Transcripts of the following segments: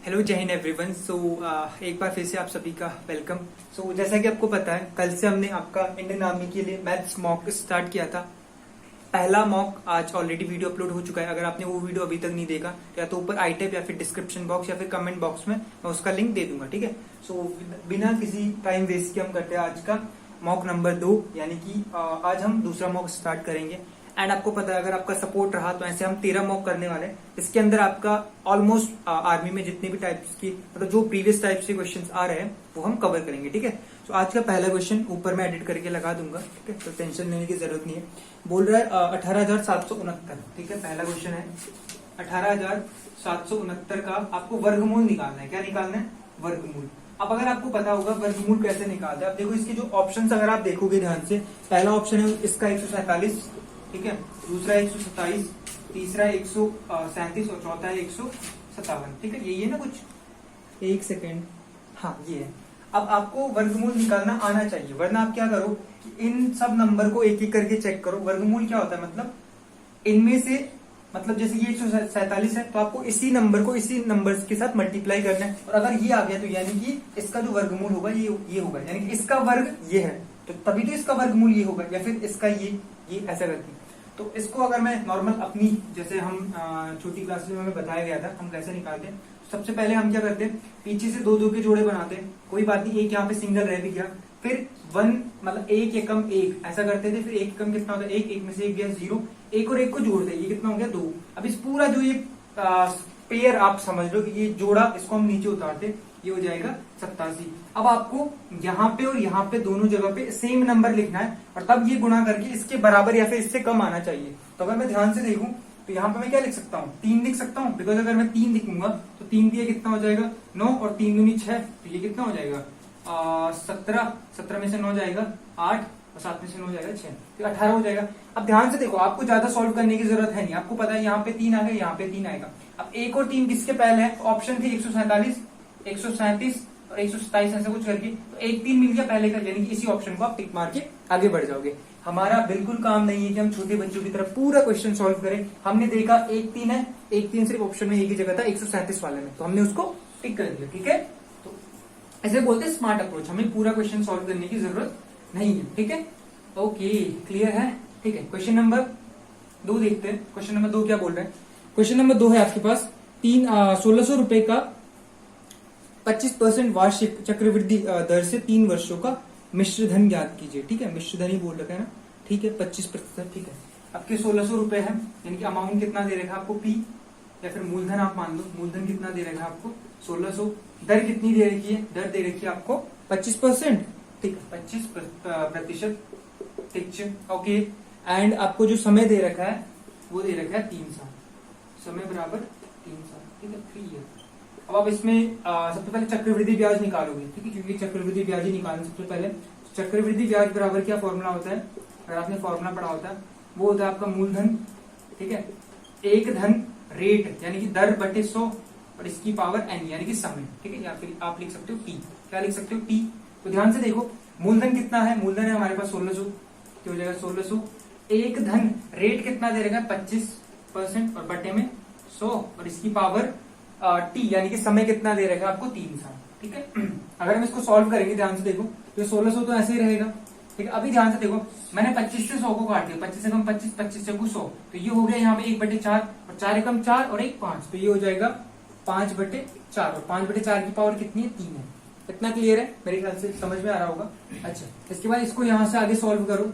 Hello जय Hind everyone. एक बार फिर से आप सभी का वेलकम। जैसा कि आपको पता है, कल से हमने आपका इंडियन आर्मी के लिए मैथ्स मॉक स्टार्ट किया था। पहला मॉक आज ऑलरेडी वीडियो अपलोड हो चुका है। अगर आपने वो वीडियो अभी तक नहीं देखा या तो ऊपर आई टैब या फिर डिस्क्रिप्शन बॉक्स या फिर कमेंट बॉक्स में मैं उसका लिंक दे दूंगा, ठीक है। बिना किसी टाइम वेस्ट के हम करते हैं आज का मॉक नंबर 2, यानी कि आज हम दूसरा मॉक स्टार्ट करेंगे। एंड आपको पता है, अगर आपका सपोर्ट रहा तो ऐसे हम 13 मॉक करने वाले हैं। इसके अंदर आपका ऑलमोस्ट आर्मी में जितने भी टाइप्स की मतलब जो प्रीवियस टाइप के क्वेश्चंस आ रहे हैं वो हम कवर करेंगे, ठीक है। आज का पहला क्वेश्चन ऊपर मैं एडिट करके लगा दूंगा, ठीक है, तो टेंशन लेने की जरूरत नहीं है। बोल रहा है 18,769, ठीक है। पहला क्वेश्चन है 18,769 का आपको वर्गमूल निकालना है। क्या निकालना है? वर्गमूल। अब अगर आपको पता होगा वर्गमूल कैसे निकालते हैं, अब देखो इसके जो ऑप्शंस अगर आप देखोगे ध्यान से, पहला ऑप्शन है इसका 147, ठीक है, दूसरा 127, तीसरा 137 और चौथा है 157, ठीक है। यही है ना कुछ, एक सेकेंड, हाँ ये है। अब आपको वर्गमूल निकालना आना चाहिए, वरना आप क्या करो कि इन सब नंबर को एक एक करके चेक करो। वर्गमूल क्या होता है, मतलब इनमें से, मतलब जैसे ये 147 है तो आपको इसी नंबर को इसी नंबर्स के साथ मल्टीप्लाई करना है, और अगर ये आ गया तो यानी कि इसका जो वर्गमूल होगा ये होगा, यानी कि इसका वर्ग ये है तो तभी तो इसका वर्गमूल ये होगा, या फिर इसका ये ऐसा करके। तो इसको अगर मैं नॉर्मल अपनी, जैसे हम छोटी क्लासेस में हमें बताया गया था हम कैसे निकालते हैं। सबसे पहले हम क्या करते हैं, पीछे से दो दो के जोड़े बनाते हैं, कोई बात नहीं, एक यहाँ पे सिंगल रह भी गया, फिर वन मतलब एक एकम एक ऐसा करते थे। फिर एक एकम कितना होता है, एक में से एक गया 0, एक और एक को जोड़ते हैं, ये कितना हो गया 2। अब इस पूरा जो ये पेयर आप समझ लो कि ये जोड़ा, इसको हम नीचे उतारते, ये हो जाएगा 87। अब आपको यहाँ पे और यहाँ पे दोनों जगह पे सेम नंबर लिखना है, और तब ये गुणा करके इसके बराबर या फिर इससे कम आना चाहिए। तो अगर मैं ध्यान से देखूं तो यहाँ पे मैं क्या लिख सकता हूँ, 3 लिख सकता हूँ, बिकॉज अगर मैं 3 लिखूंगा तो 3 दिया कितना हो जाएगा 9, और 3 दूनी 6, तो ये कितना हो जाएगा 17 में से 9 जाएगा 8, और 7 में से 9 जाएगा 6, तो 18 हो जाएगा। अब ध्यान से देखो, आपको ज्यादा सॉल्व करने की जरूरत है नहीं, आपको पता है यहाँ पे 3 आ गया, यहाँ पे 3 आएगा। अब 1 और 3 किसके पहले है, ऑप्शन थे 147, 137 और 127 ऐसा कुछ करके, तो 1 3 मिल गया पहले का, यानी कि इसी ऑप्शन को आप टिक मार के आगे बढ़ जाओगे। हमारा बिल्कुल काम नहीं है कि हम छोटे बच्चों की तरह पूरा क्वेश्चन सॉल्व करें। हमने देखा 1 3 है, 1 3 सिर्फ ऑप्शन में एक ही जगह था 137 वाले में, तो हमने उसको टिक कर दिया, ठीक है। तो ऐसे बोलते हैं स्मार्ट अप्रोच, हमें पूरा क्वेश्चन सॉल्व करने की जरूरत नहीं है, ठीक है। ओके, क्लियर है, ठीक है। क्वेश्चन नंबर 2 देखते हैं। क्वेश्चन नंबर 2 क्या बोल रहे हैं। क्वेश्चन नंबर 2 है आपके पास 1600 रुपए का 25% वार्षिक चक्रवृद्धि दर से 3 वर्षों का मिश्र धन ज्ञात कीजिए, ठीक है। मिश्र धन ही बोल रखा है ना, ठीक है, 25%, ठीक है। आपके 1600 रुपए है, यानी कि अमाउंट कितना दे रखा है आपको, P, या फिर मूलधन आप मान लो, मूलधन कितना दे रखा है आपको 1600। दर कितनी दे रखी है, दर दे रखी है आपको 25%, ठीक है, 25%, ठीक है, ओके। एंड आपको जो समय दे रखा है वो दे रखा है 3 साल, समय बराबर 3 साल, ठीक है, 3 ईयर। अब आप इसमें सबसे पहले चक्रवृद्धि ब्याज निकालोगे, ठीक है, क्योंकि चक्रवृद्धि ब्याज ही निकालना सबसे पहले। चक्रवृद्धि ब्याज बराबर क्या फॉर्मूला होता है, अगर आपने फॉर्मूला पढ़ा होता है, वो होता है आपका मूलधन, ठीक है, एक धन रेट यानी कि दर बटे 100 और इसकी पावर n यानी कि समय, ठीक है, या फिर आप लिख सकते हो t। क्या लिख सकते हो, t। तो ध्यान से देखो, मूलधन कितना है, मूलधन है हमारे पास 1600, क्या हो जाएगा 1600। एक धन रेट कितना दे रहेगा 25% और बटे में 100 और इसकी पावर टी यानी कि समय कितना दे रहेगा आपको 3 साल, ठीक है। अगर हम इसको सॉल्व करेंगे, ध्यान से देखो, तो 1600 तो ऐसे ही रहेगा, ठीक है। अभी ध्यान से देखो, मैंने 25 से 100 को काट दिया, 25 से कम 25, 25 से 100, तो ये हो गया यहाँ पे 1/4, और 4 एकम 4 और 1 5, तो ये हो जाएगा 5/4, और 5/4 की पावर कितनी है 3 है। इतना क्लियर है, मेरे ख्याल से समझ में आ रहा होगा। अच्छा, इसके बाद इसको यहाँ से आगे सॉल्व करो,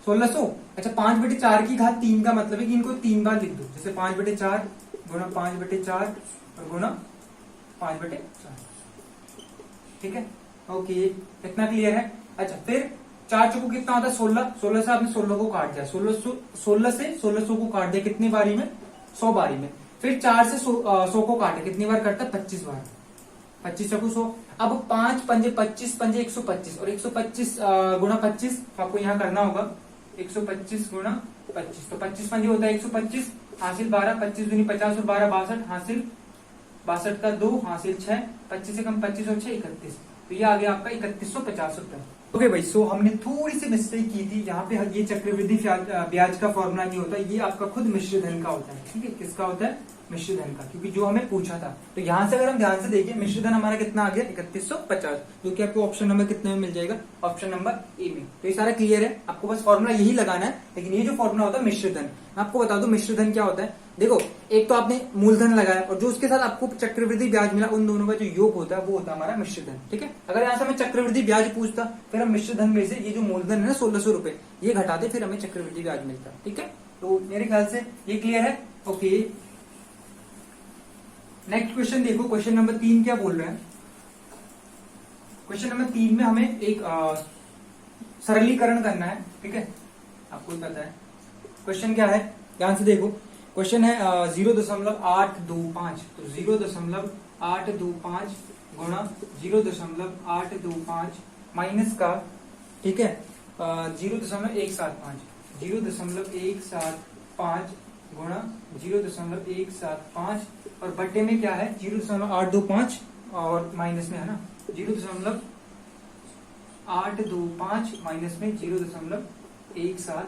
1600, अच्छा 5/4 की घात 3 का मतलब है कि इनको 3 बार लिख दो, जैसे 5/4 गुना 5/4 और गुना 5/4, ठीक है, ओके, इतना क्लियर है। अच्छा, फिर 4 चौको कितना होता है 16, 16 से आपने 16 को काट दिया, 16 से 1600 को काट दिया कितनी बारी में, 100 बारी में। फिर 4 से 100 को काटे, कितनी बार कटता है 25 बार, 25 चौको 100। अब 5 पंजे 25 पंजे 125, और 125 गुना 25 आपको यहाँ करना होगा, 125 गुना 25, तो 25 पंजे होता है 125, हासिल 12, 25 दूनी 50 और 12 62, हासिल 62 का 2, हासिल 6, 25 से कम 25 और 6 31, तो ये आ गया आपका 3150 रुपए। ओके भाई, सो हमने थोड़ी सी मिस्टेक की थी, यहाँ पे ये चक्रवृद्धि ब्याज का फॉर्मूला नहीं होता, ये आपका खुद मिश्र धन का होता है, ठीक है। किसका होता है, मिश्र धन का, क्योंकि जो हमें पूछा था। तो यहाँ से अगर हम ध्यान से देखें मिश्र धन हमारा कितना आ गया 3150, जो कि आपको ऑप्शन नंबर कितने में मिल जाएगा, ऑप्शन नंबर ए में। तो ये सारा क्लियर है, आपको बस फॉर्मूला यही लगाना है। लेकिन ये जो फॉर्मूला होता है मिश्र धन, मैं आपको बता दूं मिश्र धन क्या होता है। देखो एक तो आपने मूलधन लगाया और जो उसके साथ आपको चक्रवृद्धि ब्याज मिला, उन दोनों का जो योग होता है वो होता है हमारा मिश्र धन। ठीक है, अगर यहाँ से हमें चक्रवृद्धि ब्याज पूछता, फिर हम मिश्र धन में से ये जो मूलधन है ना 1600 रुपए ये घटाते, फिर हमें चक्रवृद्धि ब्याज मिलता। ठीक है, तो मेरे ख्याल से ये क्लियर है। ओके, नेक्स्ट क्वेश्चन देखो, क्वेश्चन नंबर 3 क्या बोल रहा है। क्वेश्चन नंबर 3 में हमें एक सरलीकरण करना है। ठीक है, आपको भी पता है क्वेश्चन क्या है, ध्यान से देखो। क्वेश्चन है 0.825, तो 0.825 गुणा 0.825 माइनस का, ठीक है 0.175, 0.175 गुणा 0.175 और बट्टे में क्या है 0.825 और माइनस में है ना 0.825 माइनस में 0.175।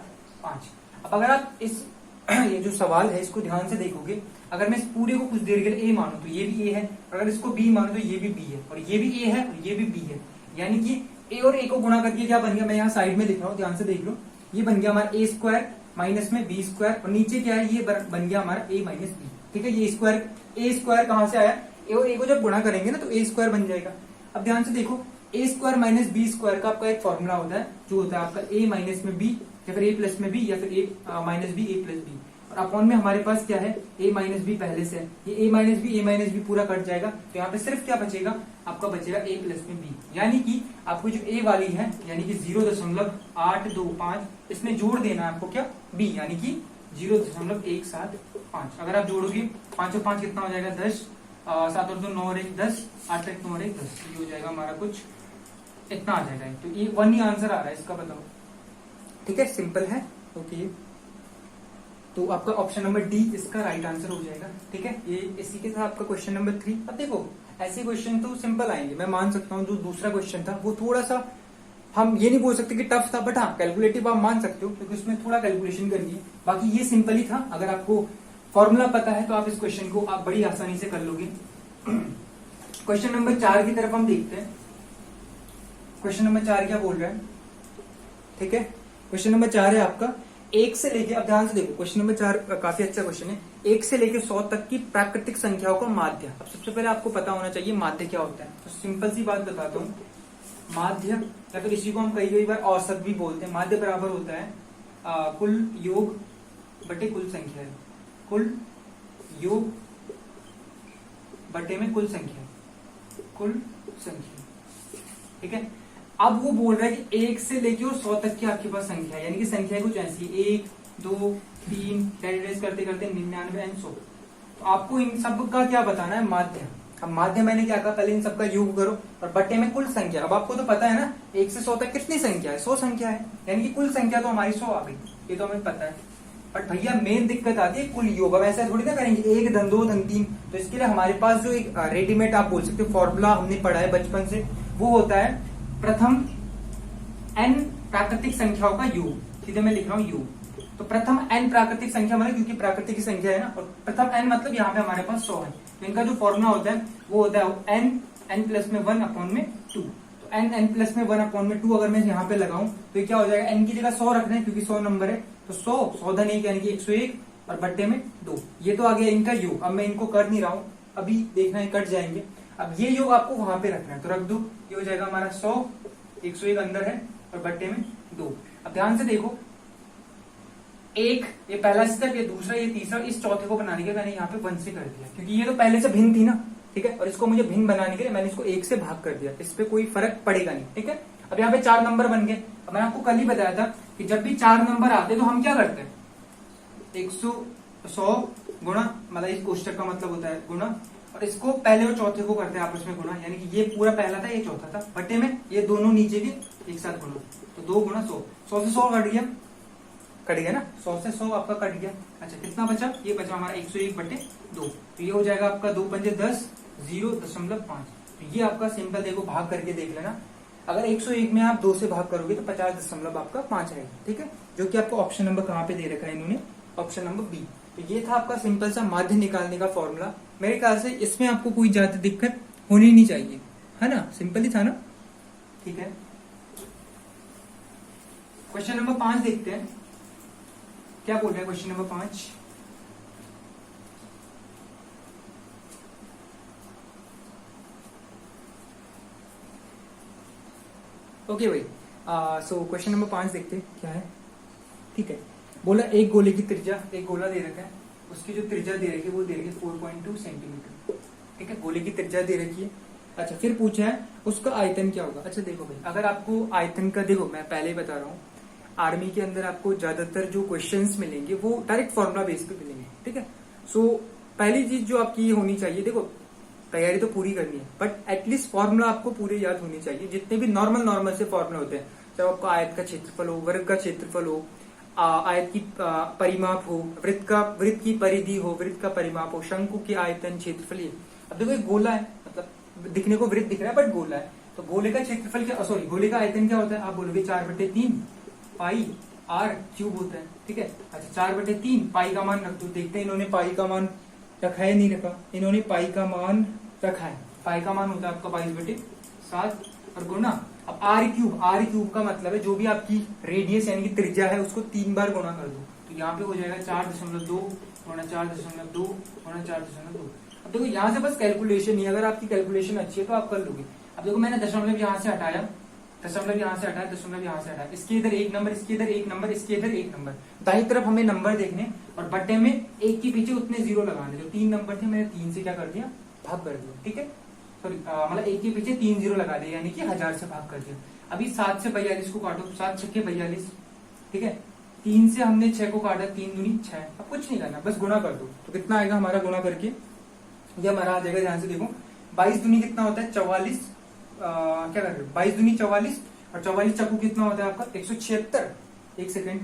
अब अगर आप इस ये जो सवाल है इसको ध्यान से देखोगे, अगर मैं इस पूरे को कुछ देर के लिए ए मानू तो ये भी ए है, और अगर इसको बी मानू तो ये भी बी है, और ये भी ए है और ये भी बी है। यानी कि ए और ए को गुणा करके क्या बन गया, मैं यहाँ साइड में लिख रहा हूँ, ध्यान से देख लो। ये बन गया हमारा ए स्क्वायर माइनस में बी स्क्वायर, और नीचे क्या है ये बन गया हमारा ए माइनस बी। ठीक है, ये स्क्वायर ए स्क्वायर कहाँ से आया, ए और ए को जब गुणा करेंगे ना तो ए स्क्वायर बन जाएगा। अब ध्यान से देखो, ए स्क्वायर माइनस बी स्क्वायर का आपका एक फॉर्मूला होता है, जो होता है आपका ए माइनस में बी या फिर ए प्लस में बी या फिर ए माइनस बी ए प्लस बी, और अपॉन में हमारे पास क्या है ए माइनस बी पहले से है, ये ए माइनस बी पूरा कट जाएगा, तो यहाँ पे सिर्फ क्या बचेगा, आपका बचेगा ए प्लस में बी। यानी कि आपको जो ए वाली है यानी कि 0.825 इसमें जोड़ देना है आपको क्या, बी, यानी कि 0.175। अगर आप जोड़ोगे 5 और 5 कितना हो जाएगा 10, 7 और 2 9 और 1 10, 8 और 1 9 और 1 10, ये हो जाएगा हमारा कुछ इतना आ जाएगा। तो ये 1 ही आंसर आ रहा है इसका, बताओ। ठीक है, सिंपल है। ओके, तो आपका ऑप्शन नंबर डी इसका राइट आंसर हो जाएगा। ठीक है, ये इसी के साथ आपका क्वेश्चन नंबर 3। अब देखो ऐसे क्वेश्चन तो सिंपल आएंगे, मैं मान सकता हूँ। जो दूसरा क्वेश्चन था वो थोड़ा सा, हम ये नहीं बोल सकते कि टफ था, बट हाँ कैलकुलेटिव आप मान सकते हो, क्योंकि उसमें थोड़ा कैलकुलेशन करनी है। बाकी ये सिंपल ही था, अगर आपको फॉर्मूला पता है तो आप इस क्वेश्चन को आप बड़ी आसानी से कर लोगे। क्वेश्चन नंबर 4 की तरफ हम देखते हैं। क्वेश्चन नंबर 4 क्या बोल रहा है। ठीक है, क्वेश्चन नंबर 4 है आपका 1 से लेके, अब ध्यान से देखो क्वेश्चन नंबर 4 काफी अच्छा क्वेश्चन है। 1 से लेके 100 तक की प्राकृतिक संख्याओं का माध्य। अब सबसे पहले आपको पता होना चाहिए माध्य क्या होता है। तो सिंपल सी बात बताता हूँ, माध्य या फिर इसी को हम कई बार औसत भी बोलते हैं। माध्य बराबर होता है कुल योग बटे कुल संख्या, कुल योग बटे में कुल संख्या, कुल संख्या। ठीक है, अब वो बोल रहा है कि 1 से लेके और 100 तक की आपके पास संख्या है, यानी कि संख्या कुछ ऐसी 1 2 3 कैलकुलेट करते करते 99 एंड 100। तो आपको इन सब का क्या बताना है, माध्य। अब माध्य मैंने क्या कहा, पहले इन सबका योग करो और बट्टे में कुल संख्या। अब आपको तो पता है ना 1 से 100 तक कितनी संख्या है, 100 संख्या है, यानी कि कुल संख्या तो हमारी 100 आ गई, ये तो हमें पता है। बट भैया मेन दिक्कत आती है कुल योग। अब ऐसा थोड़ी ना करेंगे 1 धन 2 धन 3। तो इसके लिए हमारे पास जो एक रेडीमेड आप बोल सकते हो फॉर्मूला हमने पढ़ा है बचपन से, वो होता है प्रथम n प्राकृतिक संख्याओं का योग। सीधे मैं लिख रहा हूँ योग। तो प्रथम n प्राकृतिक संख्या मतलब, क्योंकि प्राकृतिक की संख्या है ना, और प्रथम n मतलब यहाँ पे हमारे पास 100 है। तो इनका जो फॉर्मूला होता है वो होता है n प्लस में 1 अपॉन में 2। तो n प्लस में 1 अपॉन में 2 अगर मैं यहाँ पे लगाऊं तो ये क्या हो जाएगा, n की जगह 100 रखना है क्योंकि 100 नंबर है, तो 100 धन 1 यानी कि 101 और बट्टे में 2। ये तो आ गया इनका योग। अब मैं इनको कर नहीं रहा हूँ, अभी देखना है कट जाएंगे। अब ये योग आपको वहां पे रखना है, तो रख दो। ये हो जाएगा हमारा 100, 101 अंदर है और बट्टे में 2। अब ध्यान से देखो, एक ये पहला स्टेप, ये दूसरा, ये तीसरा, इस चौथे को बनाने के लिए मैंने यहाँ पे 1 से कर दिया, क्योंकि ये तो पहले से भिन्न थी ना। ठीक है, और इसको मुझे भिन्न बनाने के लिए मैंने इसको 1 से भाग कर दिया, इस पे कोई फर्क पड़ेगा नहीं। ठीक है, अब यहाँ पे 4 नंबर बन गए। अब मैंने आपको कल ही बताया था कि जब भी 4 नंबर आते तो हम क्या करते हैं, 100 गुणा, मतलब इस कोष्टक का मतलब होता है गुणा, और इसको पहले और चौथे को करते हैं आपस में गुणा, यानी कि ये पूरा पहला था ये चौथा था, बट्टे में ये दोनों नीचे के एक साथ गुणा, तो 2 गुणा 100, 100 से 100 कट गया ना, 100 से 100 आपका कट गया। अच्छा कितना बचा, ये बचा हमारा 101 बटे 2, तो ये हो जाएगा आपका 2 पंजे 10, 0.5। तो ये आपका सिंपल देखो भाग करके देख लेना, अगर 101 में आप 2 से भाग करोगे तो 50 दशमलव आपका 5 आएगा। ठीक है, जो कि आपको ऑप्शन नंबर कहाँ पे दे रखा है इन्होंने, ऑप्शन नंबर बी। तो ये था आपका सिंपल सा माध्य निकालने का फॉर्मूला। मेरे ख्याल से इसमें आपको कोई ज्यादा दिक्कत होनी नहीं चाहिए, है ना, सिंपल ही था ना। ठीक है, क्वेश्चन नंबर 5 देखते हैं क्या बोल रहे हैं। क्वेश्चन नंबर 5, ओके भाई। सो क्वेश्चन नंबर 5 देखते हैं क्या है। ठीक है, बोला एक गोले की त्रिज्या, एक गोला दे रखा है, उसकी जो त्रिज्या दे रखी है वो दे रखी है 4.2 सेंटीमीटर। ठीक है, गोले की त्रिज्या दे रखी है। अच्छा, फिर पूछा है उसका आयतन क्या होगा। अच्छा देखो भाई, अगर आपको आयतन का, देखो मैं पहले ही बता रहा हूँ, आर्मी के अंदर आपको ज्यादातर जो क्वेश्चंस मिलेंगे वो डायरेक्ट फॉर्मुला बेस पे मिलेंगे। ठीक है, सो पहली चीज जो आपकी ये होनी चाहिए, देखो तैयारी तो पूरी करनी है बट एटलीस्ट फॉर्मूला आपको पूरे याद होनी चाहिए, जितने भी नॉर्मल से फॉर्मूला होते हैं, चाहे आपको आयत का क्षेत्रफल हो, वर्ग का क्षेत्रफल हो, आयत की परिमाप हो, वृत्त की परिधि हो, वृत्त का परिमाप हो, शंकु की आयतन, क्षेत्रफल। ये अब देखो एक गोला है, मतलब दिखने को वृत्त दिख रहा है बट गोला है, तो गोले का क्षेत्रफल क्या, सॉरी गोले का आयतन क्या होता है, आप बोलोगे 4/3 पाई आर क्यूब होता है। ठीक है, अच्छा 4/3 पाई का मान रख दो, देखते हैं इन्होंने पाई का मान रखा है नहीं रखा, इन्होंने पाई का मान रखा है। पाई का मान होता है आपका 22/7 और गुणा, अब आर क्यूब का मतलब है जो भी आपकी रेडियस यानी कि त्रिज्या है उसको 3 बार गुणा कर दो, तो यहाँ पे हो जाएगा 4.2 गुणा 4.2 गुणा 4.2। अब देखो यहाँ से बस कैलकुलेशन ही, अगर आपकी कैलकुलेशन अच्छी है तो आप कर लोगे। अब देखो मैंने दशमलव यहाँ से हटाया, दशमलव यहाँ से हटाया, दशमलव यहाँ से हटाया, इसके इधर एक नंबर, इसके इधर एक नंबर, इसके इधर एक नंबर, दाई तरफ हमें नंबर देखने और बट्टे में एक के पीछे उतने जीरो लगाने। जो 3 नंबर थे मैंने 3 से क्या कर दिया, भाग कर दिया। ठीक है, सॉरी मतलब एक के पीछे 3 जीरो लगा दिया, यानी कि 1000 से भाग कर दिया। अभी 7 से 42 को काटो, 7 छक्के 42। ठीक है, 3 से हमने 6 को काटा, 3 दूनी 6। अब कुछ नहीं करना, बस गुणा कर दो, तो कितना आएगा हमारा गुणा करके, ये हमारा आ जाएगा। ध्यान से देखो 22 दूनी कितना होता है 44, क्या कर रहे हो 22 दूनी 44 और 44 चक्कू कितना होता है आपका 176। एक सेकंड,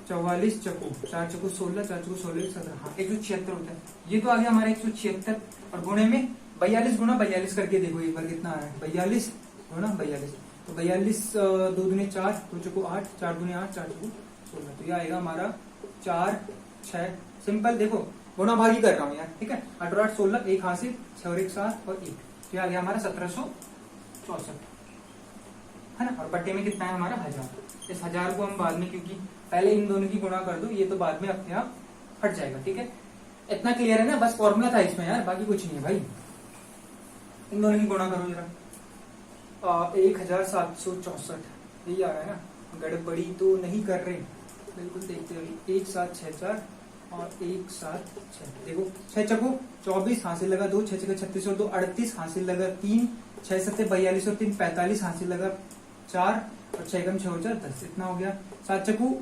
44 चक्कू 4 चक्कू 16, 4 चक्कू 16 17, हाँ 176 होता है। ये तो आ गया हमारा 176 और गुणे में 42 गुणा 42 करके देखो एक बार कितना आ रहा है, 42 गुणा 42, तो 42 2 दूनी 4, 2 चक्कू 8, 4 दूनी 8, 4 चक्कू 16, तो ये आएगा हमारा 4 6। सिंपल, देखो गुणा भागी कर रहा हूँ यार। ठीक है, 8 और 8 16, एक हासिल, 6 और 1 7 और 1, तो आ गया हमारा 1764, है ना। और बट्टे में कितना है हमारा 1000। इस 1000 को हम बाद में, क्योंकि पहले इन दोनों की गुणा कर दो, ये तो बाद में अपने आप हट जाएगा। ठीक है, इतना क्लियर है ना, बस फॉर्मूला था इसमें यार, बाकी कुछ नहीं है भाई। इन दोनों की गुणा करो जरा, 1764 यही आ रहा है ना, गड़बड़ी तो नहीं कर रहे, बिल्कुल देखते रहिए। 1764 और 176, देखो 6 चक्कू 24 हासिल लगा 2, 6 छक्के 36 और 2 38 हासिल लगा 3, 6 7 42 और 3 45 हासिल लगा 4 और 6 कम 6 और 4 10, इतना हो गया। 7 चक्कू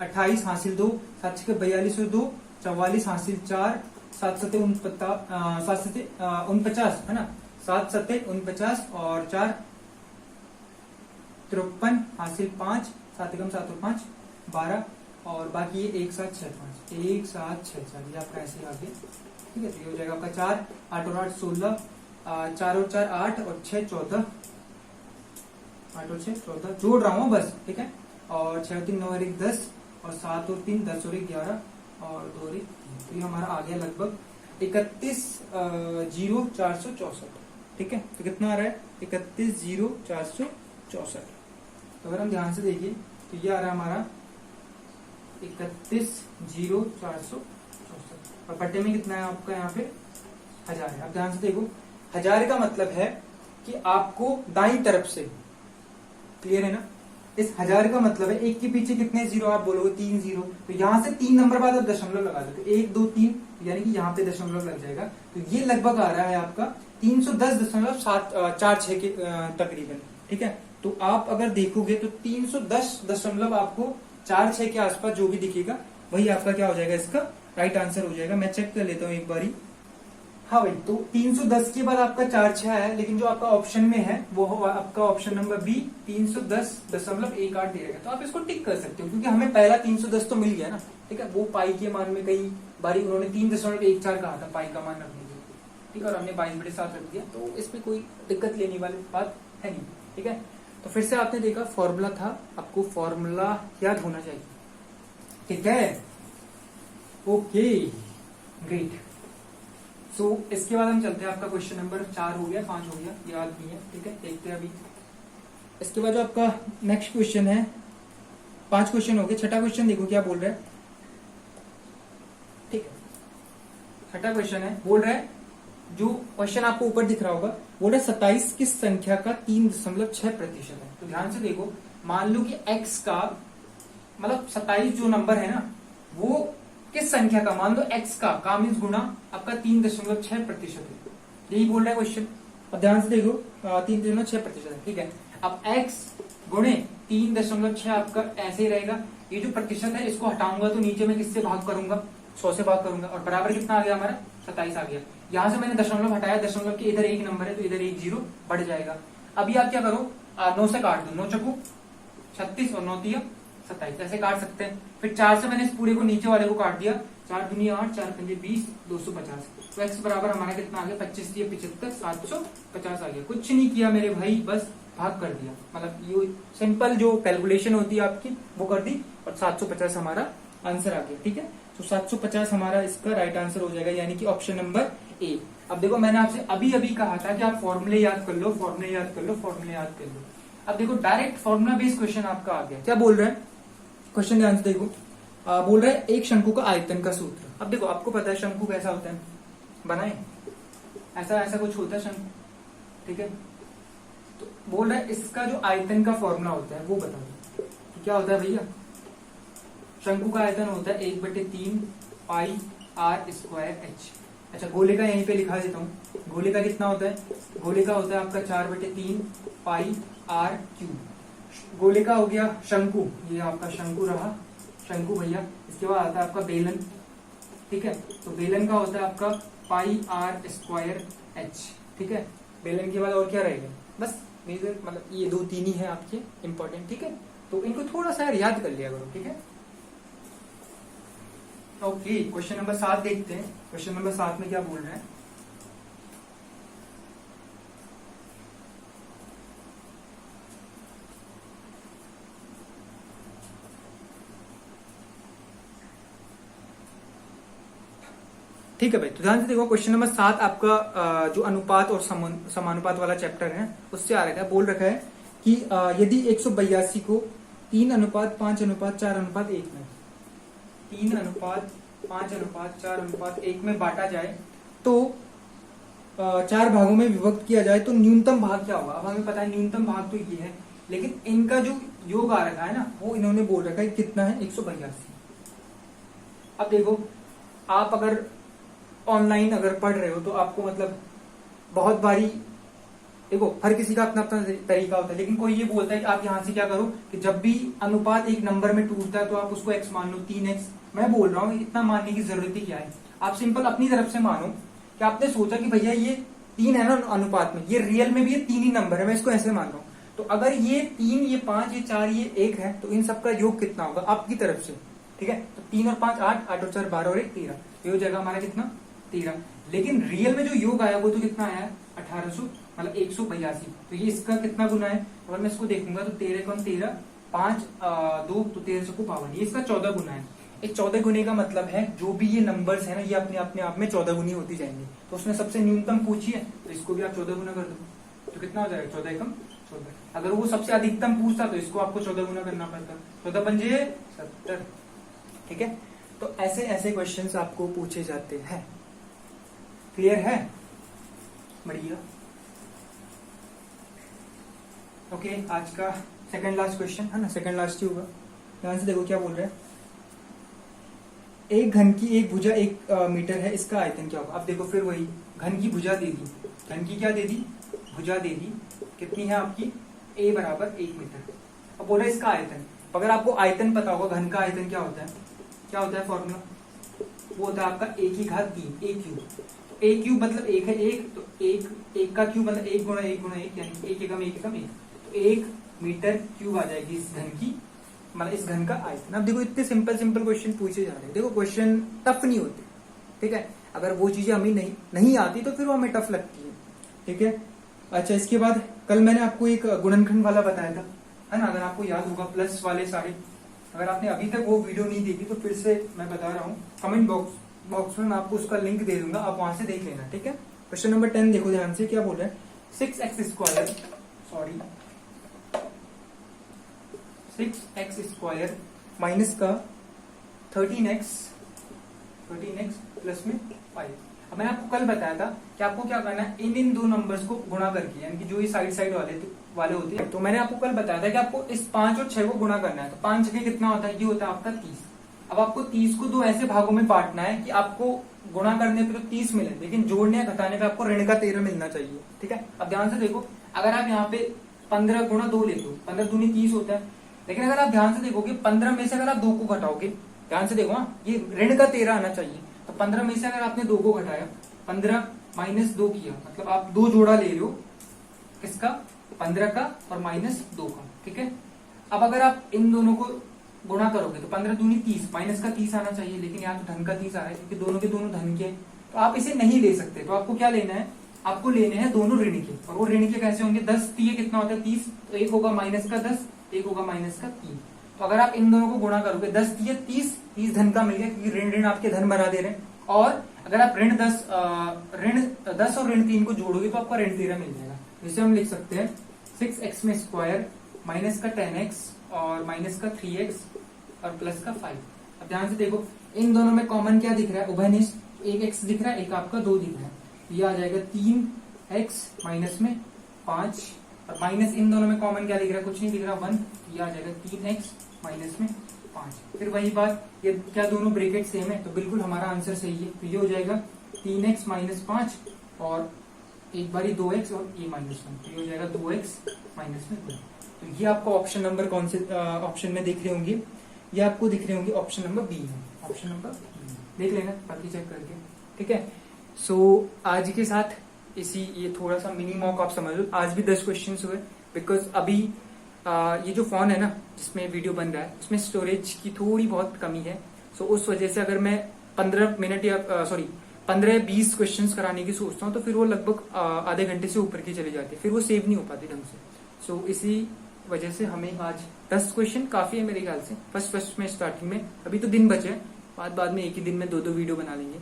28 हासिल 2, 7 छक्के 42 और 2 44 हासिल 4, 7 7 49 है ना, 7 7 49 और 4 53 हासिल 5, 7 कम 7 और 5 12 और बाकी ये 1765 1764, ये आपका ऐसे आ गया। ठीक है, तो ये हो जाएगा आपका 4 8 और 8 16, 4 और 4 8 और 6 14, 8 और 6 14 जोड़ रहा हूँ बस। ठीक है, और 6 और 3 9 और 1 10 और 7 और 3 10 और 1 11 और 2 और 1 3, तो ये हमारा आ गया लगभग 31,0464। ठीक है, तो कितना आ रहा है 31,0464। तो अगर हम ध्यान से देखिए तो ये आ रहा है हमारा 31,0464 और बट्टे में कितना है आपका यहाँ पे 1000 है। अब ध्यान से देखो 1000 का मतलब है कि आपको दाईं तरफ से, क्लियर है ना, इस 1000 का मतलब है एक के पीछे कितने जीरो, आप बोलोगे 3 जीरो, तो यहाँ से 3 नंबर बाद आप दशमलव लगा दो, 1 2 3, यानी कि यहाँ पे दशमलव लग जाएगा, तो ये लगभग आ रहा है आपका 310.46 के तकरीबन। ठीक है, तो आप अगर देखोगे तो 310 आपको 46 के आसपास जो भी दिखेगा वही आपका क्या हो जाएगा, इसका राइट आंसर हो जाएगा। मैं चेक कर लेता हूँ एक बारी। हाँ भाई, तो 310 के बाद आपका 46 है, लेकिन जो आपका ऑप्शन में है वो आपका ऑप्शन नंबर बी 310.18 दे रहेगा, तो आप इसको टिक कर सकते हो क्योंकि हमें पहला 310 तो मिल गया ना। ठीक है, वो पाई के मान में कई बारी उन्होंने 3.14 कहा था पाई का मान रखने के लिए। ठीक है, और हमने 22/7 रख दिया, तो इसमें कोई दिक्कत लेने वाली बात है नहीं। ठीक है, तो फिर से आपने देखा फॉर्मूला था, आपको फॉर्मूला याद होना चाहिए। ठीक है, ओके ग्रेट। सो इसके बाद हम चलते हैं, आपका क्वेश्चन नंबर 4 हो गया, 5 हो गया, याद नहीं है, ठीक है, देखते हैं अभी। इसके बाद जो आपका नेक्स्ट क्वेश्चन है, 5 क्वेश्चन हो गए, छठा क्वेश्चन देखो क्या बोल रहा है, ठीक है। छठा क्वेश्चन है, बोल रहा है, जो क्वेश्चन आपको ऊपर दिख रहा होगा, बोल रहा है 27 किस संख्या का 3.6% है। तो ध्यान से देखो, मान लो कि x का मतलब 27 जो नंबर है ना, वो किस संख्या का, मान लो x का मीन्स गुणा आपका 3.6% है, यही बोल रहा है क्वेश्चन। अब ध्यान से देखो 3.6% है, ठीक है। अब x गुणे 3.6 आपका ऐसे ही रहेगा, ये जो प्रतिशत है इसको हटाऊंगा तो नीचे में किससे भाग करूंगा, 100 से भाग करूंगा, और बराबर कितना आ गया हमारा 27 आ गया। यहां से मैंने दशमलव हटाया, दशमलव के इधर एक नंबर है तो इधर एक जीरो बढ़ जाएगा। अभी आप क्या करो, 9 से काट दो, 9 चकू 36 और 9 तिया 27, ऐसे काट सकते हैं। फिर 4 से मैंने इस पूरे को नीचे वाले को काट दिया, 4 दूनी 8, 4 पंजे 20, 250। तो x बराबर हमारा कितना आ गया, 25 तिया 75, 750 आ गया। कुछ नहीं किया मेरे भाई, बस भाग कर दिया, मतलब ये सिंपल जो कैलकुलेशन होती है आपकी वो कर दी, और 750 हमारा आंसर आ गया, ठीक है। तो 750 हमारा इसका राइट आंसर हो जाएगा, यानी कि ऑप्शन नंबर ए। अब देखो मैंने आपसे अभी अभी कहा था कि आप फॉर्मूले याद कर लो, फॉर्मूले याद कर लो, फॉर्मूले याद कर लो। अब देखो डायरेक्ट फॉर्मूला बेस्ड क्वेश्चन आपका आ गया। क्या बोल रहा है क्वेश्चन, ध्यान से देखो, बोल रहा है एक शंकु का आयतन का सूत्र। अब देखो आपको पता है शंकु कैसा होता है, बनाए ऐसा ऐसा कुछ होता है शंकु, ठीक है। तो बोल रहा है इसका जो आयतन का फॉर्मूला होता है वो बता दो, तो क्या होता है भैया, शंकु का आयतन होता है 1/3 पाई r स्क्वायर h। अच्छा गोले का यहीं पे लिखा देता हूँ, गोले का कितना होता है, गोले का होता है आपका 4/3 पाई r क्यूब। गोले का हो गया शंकु, ये आपका शंकु रहा, शंकु भैया। इसके बाद आता है आपका बेलन, ठीक है। तो बेलन का होता है आपका पाई r स्क्वायर h, ठीक है। बेलन के बाद और क्या रहेगा, बस मेजर, मतलब ये 2-3 ही है आपके इंपॉर्टेंट, ठीक है। तो इनको थोड़ा सा याद कर लिया करो, ठीक है। ओके क्वेश्चन नंबर 7 देखते हैं। क्वेश्चन नंबर 7 में क्या बोल रहे हैं, ठीक है भाई। तो ध्यान से देखो क्वेश्चन नंबर 7 आपका जो अनुपात और समानुपात वाला चैप्टर है उससे आ रखा है। बोल रखा है कि यदि 182 को 3:5:4:1 में 3:5:4:1 में बांटा जाए तो 4 भागों में विभक्त किया जाए तो न्यूनतम भाग क्या होगा। अब हमें पता है न्यूनतम भाग तो ये है, लेकिन इनका जो योग आ रखा है ना वो इन्होंने बोल रखा है कितना है, 182। अब देखो आप अगर ऑनलाइन अगर पढ़ रहे हो तो आपको मतलब बहुत बारी देखो हर किसी का अपना अपना तरीका होता है, लेकिन कोई ये बोलता है कि आप यहां से क्या करो कि जब भी अनुपात एक नंबर में टूटता है तो आप उसको x मान लो, 3x। मैं बोल रहा हूँ इतना मानने की जरूरत ही क्या है, आप सिंपल अपनी तरफ से मानो कि आपने सोचा कि भैया ये 3 है ना अनुपात में, ये रियल में भी ये 3 ही नंबर है, मैं इसको ऐसे मान रहा हूँ। तो अगर ये 3, ये 5, ये 4, ये 1 है तो इन सबका योग कितना होगा आपकी तरफ से, ठीक है। तो 3 और 5 8, 8 और 4 12 और 1 13, ये हो जाएगा हमारा कितना 13। लेकिन रियल में जो योग आया वो तो कितना आया 1800 मतलब 182। तो ये इसका कितना गुना है, अगर मैं इसको देखूंगा तो 13 कम 13 5 2 तो 13 को पावन, ये इसका 14 गुना है। एक 14 गुने का मतलब है जो भी ये नंबर्स है ना ये अपने आप में 14 गुनी होती जाएंगे। तो उसने सबसे न्यूनतम पूछी है तो इसको भी आप 14 गुना कर दो तो कितना हो जाएगा 14 एकम 14। अगर वो सबसे अधिकतम पूछता तो इसको आपको 14 गुना करना पड़ता, 14 पंजे 70, ठीक है। तो ऐसे ऐसे क्वेश्चंस आपको पूछे जाते हैं, क्लियर है, बढ़िया। ओके आज का सेकंड लास्ट क्वेश्चन है ना, सेकंड लास्ट ही होगा। ध्यान से देखो क्या बोल रहे हैं, एक घन की एक भुजा 1 मीटर है, इसका आयतन क्या होगा। अब देखो फिर वही घन की भुजा दे दी, घन की क्या दे दी, भुजा दे दी, कितनी है आपकी a बराबर 1 मीटर। अब बोल रहे इसका आयतन, अगर आपको आयतन पता होगा घन का आयतन क्या होता है, क्या होता है फॉर्मूला, वो होता है आपका 1 की घात 3 a क्यूब। तो a क्यूब मतलब 1 है 1, तो 1 का क्यूब मतलब 1 गुणा 1 गुणा 1 यानी 1 एकम 1 एकम 1, तो 1 मीटर क्यूब आ जाएगी इस घन की, मतलब इस घन का आयतन। अब देखो इतने सिंपल सिंपल क्वेश्चन पूछे जा रहे हैं, देखो क्वेश्चन टफ नहीं होते, ठीक है। अगर वो चीजें हमें नहीं आती तो फिर वो हमें टफ लगती है, ठीक है। अच्छा इसके बाद कल मैंने आपको एक गुणनखंड वाला बताया था, है ना, अगर आपको याद होगा प्लस वाले सारे अगर आपने अभी तक वो वीडियो नहीं देखी तो फिर से मैं बता रहा हूँ, कमेंट बॉक्स में मैं आपको उसका लिंक दे दूंगा, आप वहां से देख लेना, ठीक है। क्वेश्चन नंबर 10 देखो ध्यान से, क्या बोल रहा है, 6x² माइनस का 13x प्लस में 5। अब मैंने आपको कल बताया था कि आपको क्या करना है, इन दो नंबर्स को गुणा करके, यानी कि जो ये साइड वाले होते हैं, तो मैंने आपको कल बताया था कि आपको इस 5 और 6 को गुणा करना है। तो 5 जगह कितना होता है, ये होता है आपका 30। अब आपको 30 को दो ऐसे भागों में बांटना है कि आपको गुणा करने पे तो 30 मिले, लेकिन जोड़ने या घटाने पे आपको ऋण का 13 मिलना चाहिए, ठीक है। अब ध्यान से देखो, अगर आप यहाँ पे 15 गुणा 2 ले लो, 15 दूनी 30 होता है, लेकिन अगर आप ध्यान से देखोगे 15 में से अगर आप 2 को घटाओगे, ध्यान से देखो, ये ऋण का 13 आना चाहिए। तो 15 में से अगर आपने 2 को घटाया, 15 माइनस 2 किया, मतलब आप 2 जोड़ा ले रहे हो, किसका, 15 का और माइनस 2 का, ठीक है। अब अगर आप इन दोनों को गुणा करोगे तो 15 दूनी 30, माइनस का 30 आना चाहिए, लेकिन यहाँ तो धन का 30 आ रहा है क्योंकि दोनों के दोनों धन के, तो आप इसे नहीं ले सकते। तो आपको क्या लेना है, आपको लेने हैं दोनों ऋण के, और वो ऋण के कैसे होंगे, 10 तीय कितना होता है 30, तो एक होगा माइनस का 10, एक होगा माइनस का 3। तो अगर आप इन दोनों को गुणा करोगे, 10 तीय 30 धन का मिल गया, क्योंकि ऋण ऋण आपके धन बना दे रहे हैं। और अगर आप ऋण 10 और ऋण 3 को जोड़ोगे तो आपका ऋण 13 मिल जाएगा। जिसे हम लिख सकते हैं 6x² माइनस का 10x और माइनस का 3x और प्लस का 5। अब ध्यान से देखो, इन दोनों में कॉमन क्या दिख रहा है, उभयनिष्ठ, एक x दिख रहा है, एक आपका 2 दिख रहा है, ये आ जाएगा 3x माइनस में 5, और माइनस इन दोनों में कॉमन क्या दिख रहा है, कुछ नहीं दिख रहा, 1, ये आ जाएगा 3x माइनस में 5। फिर वही बात, ये क्या दोनों ब्रैकेट सेम है, तो बिल्कुल हमारा आंसर सही है। तो ये हो जाएगा 3x माइनस 5 और एक बारी 2x और ये माइनस 1, तो ये हो जाएगा 2x माइनस में 2। तो ये आपको ऑप्शन नंबर कौन से ऑप्शन में दिख रहे होंगे, ये आपको दिख रहे होंगे ऑप्शन नंबर बी है, ऑप्शन नंबर देख लेना बाकी चेक करके, ठीक है। सो आज के साथ इसी ये थोड़ा सा मिनी मॉक आप समझ लो, आज भी 10 क्वेश्चंस हुए, बिकॉज अभी ये जो फोन है ना जिसमें वीडियो बन रहा है, उसमें स्टोरेज की थोड़ी बहुत कमी है। सो उस वजह से अगर मैं 15 मिनट या 15-20 क्वेश्चंस कराने की सोचता हूँ तो फिर वो लगभग आधे घंटे से ऊपर की चली जाती है, फिर वो सेव नहीं हो पाती ढंग से। सो इसी वजह से हमें आज 10 क्वेश्चन काफी है मेरे ख्याल से, फर्स्ट में स्टार्टिंग में, अभी तो दिन बचे हैं, बाद में एक ही दिन में 2-2 वीडियो बना लेंगे।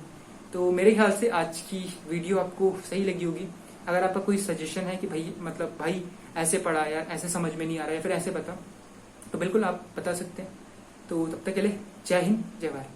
तो मेरे ख्याल से आज की वीडियो आपको सही लगी होगी। अगर आपका कोई सजेशन है कि भाई ऐसे पढ़ा यार, ऐसे समझ में नहीं आ रहा है, फिर ऐसे बता, तो बिल्कुल आप बता सकते हैं। तो तब तक के लिए जय हिंद, जय भारत।